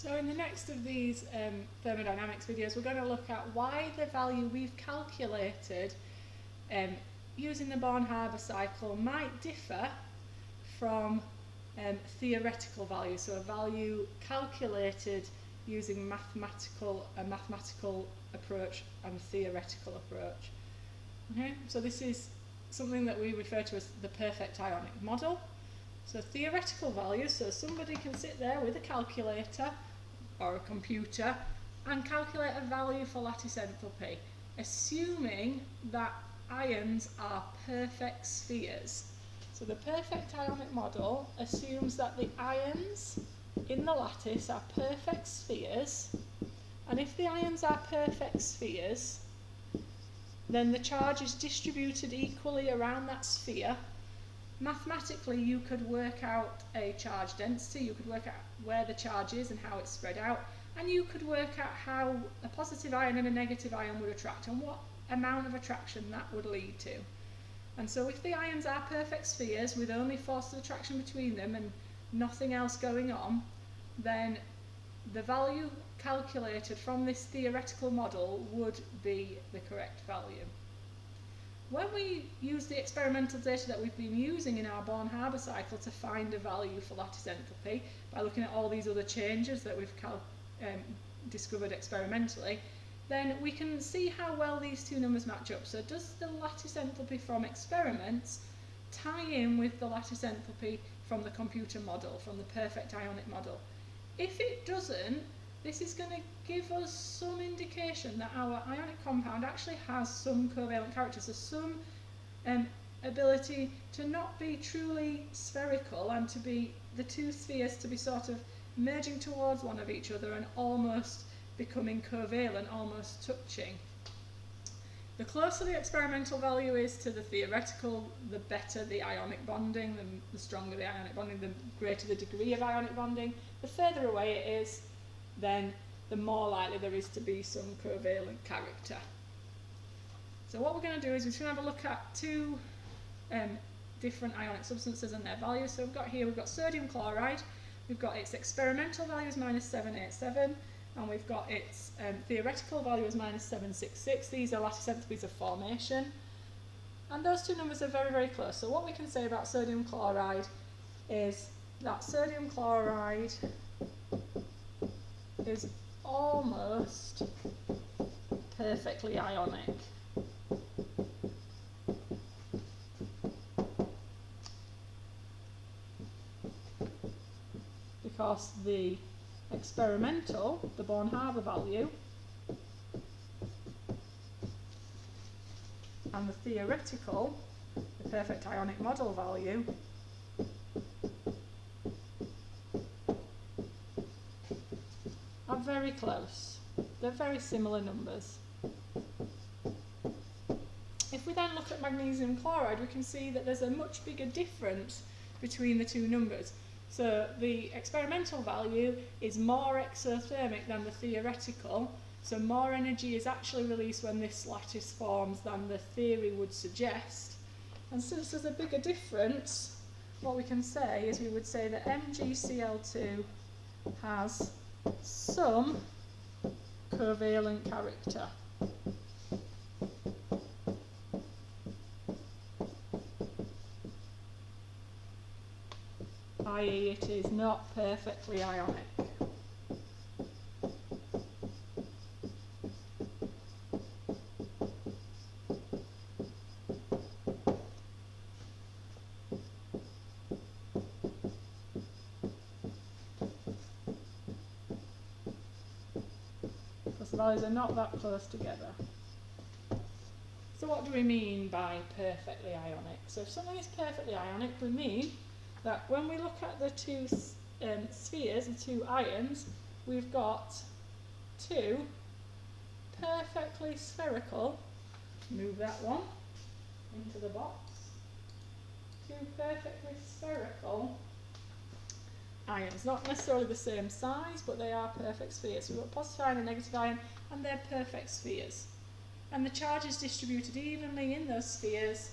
So in the next of these thermodynamics videos, we're going to look at why the value we've calculated using the Born-Haber cycle might differ from theoretical value, so a value calculated using a mathematical approach and a theoretical approach. Okay, so this is something that we refer to as the perfect ionic model. So theoretical values, so somebody can sit there with a calculator or a computer and calculate a value for lattice enthalpy, assuming that ions are perfect spheres. So the perfect ionic model assumes that the ions in the lattice are perfect spheres, and if the ions are perfect spheres, then the charge is distributed equally around that sphere. Mathematically, you could work out a charge density, you could work out where the charge is and how it's spread out, and you could work out how a positive ion and a negative ion would attract and what amount of attraction that would lead to. And so if the ions are perfect spheres with only force of attraction between them and nothing else going on, then the value calculated from this theoretical model would be the correct value. When we use the experimental data that we've been using in our Born-Haber cycle to find a value for lattice enthalpy, by looking at all these other changes that we've discovered experimentally, then we can see how well these two numbers match up. So does the lattice enthalpy from experiments tie in with the lattice enthalpy from the computer model, from the perfect ionic model? If it doesn't, this is going to give us some indication that our ionic compound actually has some covalent characters, so some ability to not be truly spherical and to be the two spheres to be sort of merging towards one of each other and almost becoming covalent, almost touching. The closer the experimental value is to the theoretical, the better the ionic bonding, the stronger the ionic bonding, the greater the degree of ionic bonding. The further away it is, then the more likely there is to be some covalent character. So what we're going to do is we're going to have a look at two different ionic substances and their values. So we've got sodium chloride, we've got its experimental value as -787, and we've got its theoretical value as -766. These are lattice enthalpies of formation. And those two numbers are very, very close. So what we can say about sodium chloride is that sodium chloride is almost perfectly ionic. Because the experimental, the Born-Haber value, and the theoretical, the perfect ionic model value, are very close. They're very similar numbers. If we then look at magnesium chloride, we can see that there's a much bigger difference between the two numbers. So the experimental value is more exothermic than the theoretical, so more energy is actually released when this lattice forms than the theory would suggest. And since there's a bigger difference, what we can say is we would say that MgCl2 has some covalent character. i.e. it is not perfectly ionic. Because the values are not that close together. So what do we mean by perfectly ionic? So if something is perfectly ionic, we mean that when we look at the two spheres, the two ions, we've got two perfectly spherical, move that one into the box, two perfectly spherical ions, not necessarily the same size, but they are perfect spheres. So we've got a positive ion and a negative ion, and they're perfect spheres. And the charge is distributed evenly in those spheres,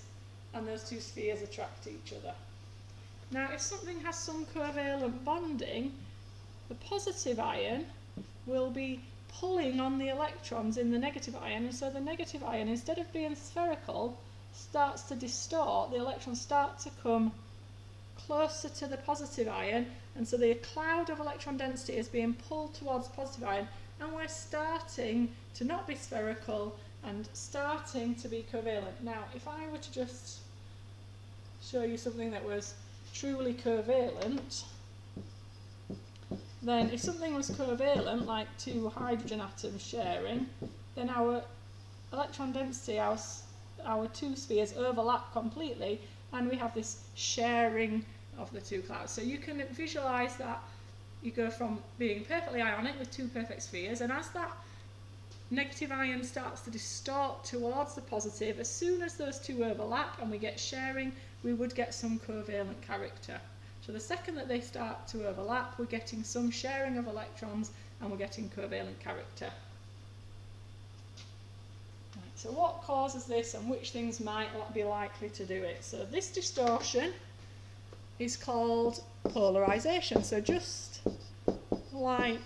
and those two spheres attract each other. Now, if something has some covalent bonding, the positive ion will be pulling on the electrons in the negative ion, and so the negative ion, instead of being spherical, starts to distort. The electrons start to come closer to the positive ion, and so the cloud of electron density is being pulled towards the positive ion, and we're starting to not be spherical and starting to be covalent. Now, if I were to just show you something that was truly covalent, then if something was covalent, like two hydrogen atoms sharing, then our electron density, our two spheres overlap completely, and we have this sharing of the two clouds. So you can visualise that you go from being perfectly ionic with two perfect spheres, and as that negative ion starts to distort towards the positive, as soon as those two overlap and we get sharing, we would get some covalent character. So the second that they start to overlap, we're getting some sharing of electrons and we're getting covalent character. Right, so what causes this and which things might be likely to do it? So this distortion is called polarization. So just like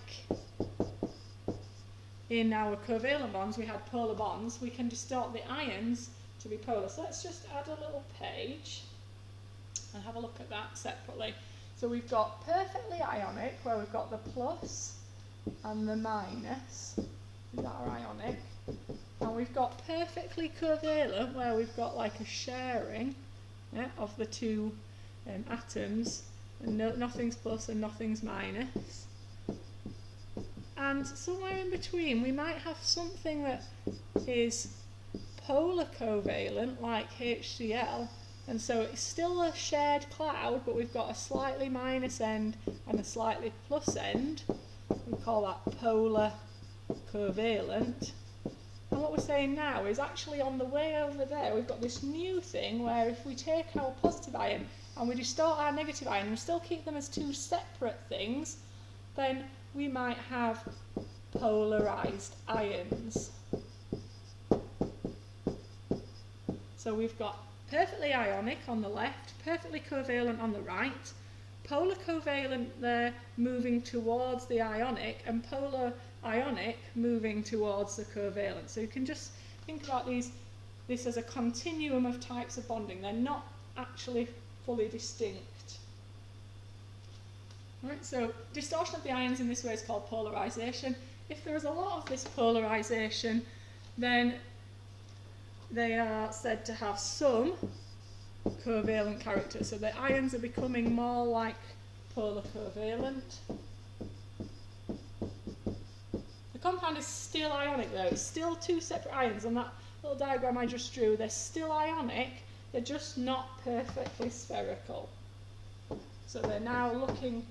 in our covalent bonds we had polar bonds, we can distort the ions to be polar. So let's just add a little page and have a look at that separately. So we've got perfectly ionic, where we've got the plus and the minus, is that our ionic? And we've got perfectly covalent, where we've got like a sharing of the two atoms, and nothing's plus and nothing's minus. And somewhere in between we might have something that is polar covalent, like HCl, and so it's still a shared cloud, but we've got a slightly minus end and a slightly plus end. We call that polar covalent. And what we're saying now is actually on the way over there we've got this new thing where if we take our positive ion and we distort our negative ion and still keep them as two separate things, then we might have polarized ions. So we've got perfectly ionic on the left, perfectly covalent on the right, polar covalent there moving towards the ionic, and polar ionic moving towards the covalent. So you can just think about this as a continuum of types of bonding. They're not actually fully distinct. Right, so distortion of the ions in this way is called polarization. If there is a lot of this polarization, then they are said to have some covalent character. So the ions are becoming more like polar covalent. The compound is still ionic though. It's still two separate ions. On that little diagram I just drew, they're still ionic, they're just not perfectly spherical. So they're now looking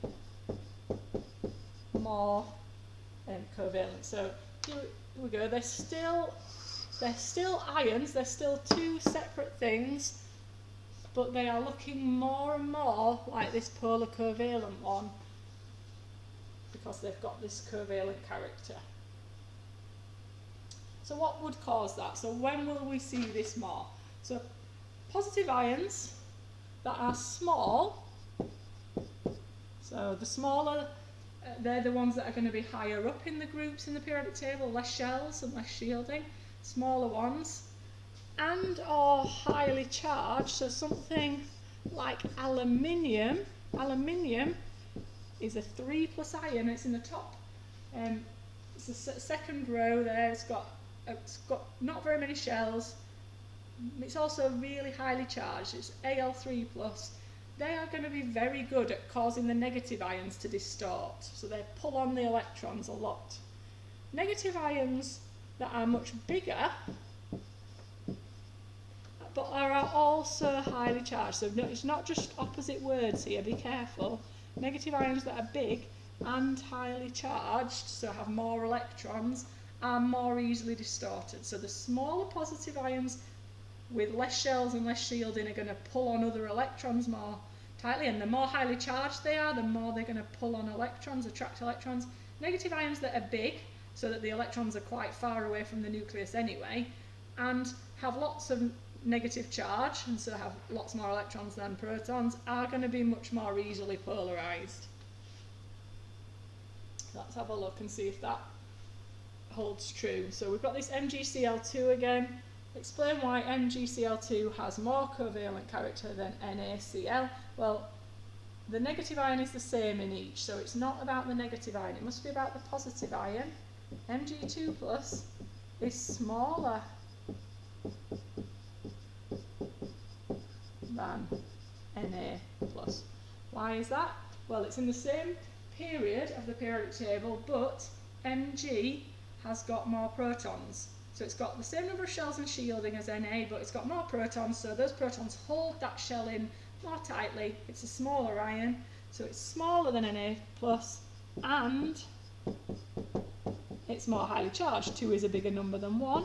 more covalent. So here we go. They're still ions, they're still two separate things, but they are looking more and more like this polar covalent one because they've got this covalent character. So what would cause that? So when will we see this more? So positive ions that are small, so the smaller, they're the ones that are going to be higher up in the groups in the periodic table, less shells and less shielding. Smaller ones, and or highly charged, so something like aluminium. Aluminium is a 3+ ion, it's in the top. It's the second row there, it's got not very many shells. It's also really highly charged, it's Al3+. They are going to be very good at causing the negative ions to distort, so they pull on the electrons a lot. Negative ions that are much bigger but are also highly charged. So no, it's not just opposite words here, be careful. Negative ions that are big and highly charged, so have more electrons, are more easily distorted. So the smaller positive ions with less shells and less shielding are going to pull on other electrons more tightly, and the more highly charged they are, the more they're going to pull on electrons, attract electrons. Negative ions that are big, so that the electrons are quite far away from the nucleus anyway, and have lots of negative charge, and so have lots more electrons than protons, are going to be much more easily polarized. Let's have a look and see if that holds true. So we've got this MgCl2 again. Explain why MgCl2 has more covalent character than NaCl. Well, the negative ion is the same in each, so it's not about the negative ion, it must be about the positive ion. Mg2 plus is smaller than Na plus. Why is that? Well, it's in the same period of the periodic table, but Mg has got more protons. So it's got the same number of shells and shielding as Na, but it's got more protons, so those protons hold that shell in more tightly. It's a smaller ion, so it's smaller than Na plus, and it's more highly charged. 2 is a bigger number than 1.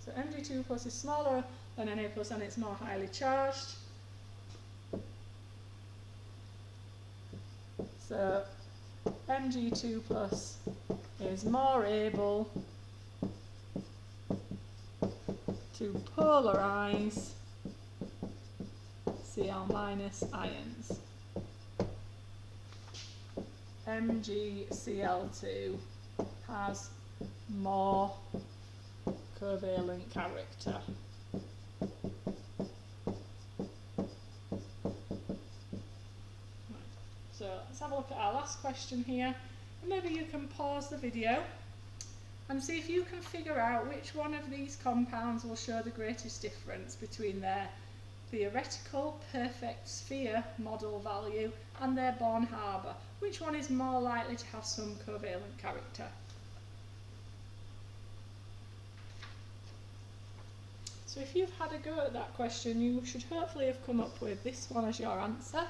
So Mg2 plus is smaller than Na plus, and it's more highly charged. So Mg2 plus is more able to polarize Cl minus ions. MgCl2 has more covalent character. So let's have a look at our last question here, and maybe you can pause the video and see if you can figure out which one of these compounds will show the greatest difference between their theoretical perfect sphere model value and their Born-Haber. Which one is more likely to have some covalent character? So if you've had a go at that question, you should hopefully have come up with this one as your answer,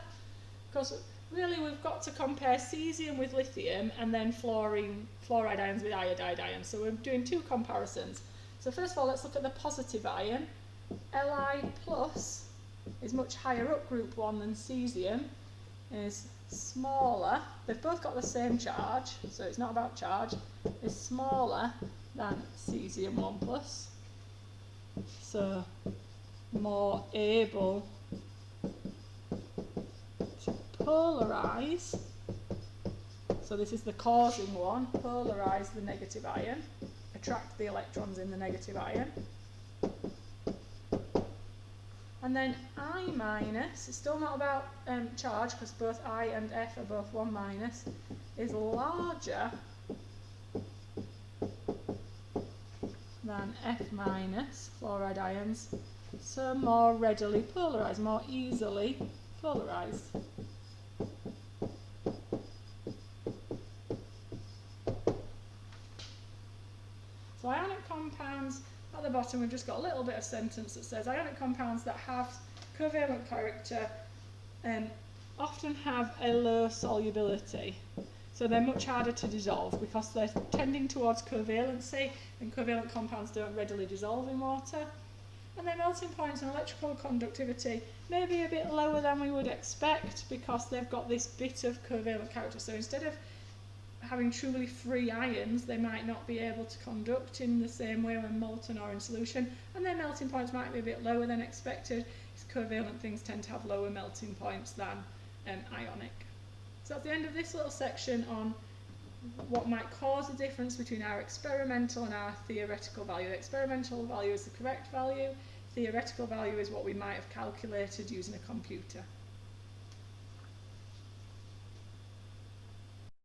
because really we've got to compare cesium with lithium and then fluoride ions with iodide ions. So we're doing 2 comparisons. So first of all, let's look at the positive ion. Li plus is much higher up group 1 than cesium, is smaller. They've both got the same charge, so it's not about charge. Is smaller than cesium 1 plus. So more able to polarize. So this is the causing one, polarize the negative ion, attract the electrons in the negative ion. And then I minus, it's still not about charge, because both I and F are both 1 minus, is larger than F minus, fluoride ions, so more readily polarised, more easily polarised. So ionic compounds, at the bottom we've just got a little bit of sentence that says ionic compounds that have covalent character often have a low solubility. So they're much harder to dissolve because they're tending towards covalency, and covalent compounds don't readily dissolve in water. And their melting points and electrical conductivity may be a bit lower than we would expect because they've got this bit of covalent character. So instead of having truly free ions, they might not be able to conduct in the same way when molten or in solution, and their melting points might be a bit lower than expected, because covalent things tend to have lower melting points than ionic. So that's the end of this little section on what might cause the difference between our experimental and our theoretical value. The experimental value is the correct value, theoretical value is what we might have calculated using a computer.